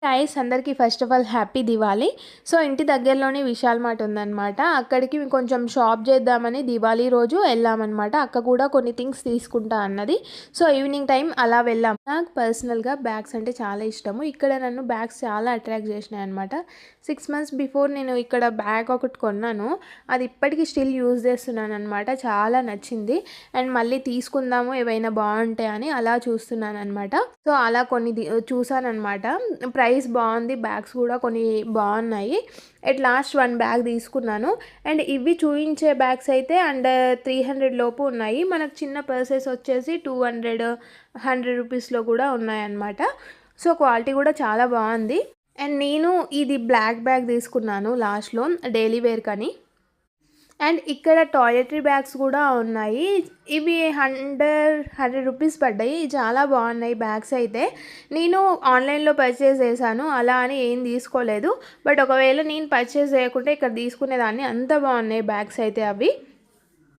Guys అందరికీ first of all happy Diwali. So ఇంటి దగ్గరలోనే విశాల్ మార్ట్ ఉందన్నమాట. అక్కడికి కొంచెం షాప్ చేద్దామని దివాళీ రోజు వెళ్ళామన్నమాట. అక్క కూడా కొన్ని థింగ్స్ తీసుకుంటా అన్నది. సో ఈవినింగ్ టైం అలా వెళ్ళాం. నాకు పర్సనల్గా బ్యాగ్స్ అంటే చాలా ఇష్టము. ఇక్కడ నన్ను బ్యాగ్స్ చాలా అట్రాక్ట్ చేసినాయి అనమాట. 6 months బిఫోర్ నేను ఇక్కడ బ్యాగ్ ఒకటి కొన్నాను. అది ఇప్పటికీ స్టిల్ యూజ్ చేస్తున్నాను అనమాట. చాలా నచ్చింది అండ్ మళ్ళీ తీసుకుందాము ఏవైనా బాగుంటాయని అలా చూస్తున్నాను అనమాట. సో అలా కొన్ని చూసానమాట. ప్రైస్ బాగుంది, బ్యాగ్స్ కూడా కొన్ని బాగున్నాయి. ఎట్ లాస్ట్ 1 బ్యాగ్ తీసుకున్నాను. అండ్ ఇవి చూయించే బ్యాగ్స్ అయితే అండర్ 300 లోపు ఉన్నాయి. మనకు చిన్న పర్సెస్ వచ్చేసి 200, 100 రూపీస్లో కూడా ఉన్నాయన్నమాట. సో క్వాలిటీ కూడా చాలా బాగుంది. అండ్ నేను ఇది బ్లాక్ బ్యాగ్ తీసుకున్నాను లాస్ట్లో డైలీ వేర్ కని. అండ్ ఇక్కడ టాయిలెటరీ బ్యాగ్స్ కూడా ఉన్నాయి. ఇవి 100 రూపీస్ పడ్డాయి. చాలా బాగున్నాయి బ్యాగ్స్ అయితే. నేను ఆన్లైన్లో పర్చేస్ చేశాను, అలా అని ఏం తీసుకోలేదు. బట్ ఒకవేళ నేను పర్చేస్ చేయకుంటే ఇక్కడ తీసుకునేదాన్ని. అంత బాగున్నాయి బ్యాగ్స్ అయితే అవి.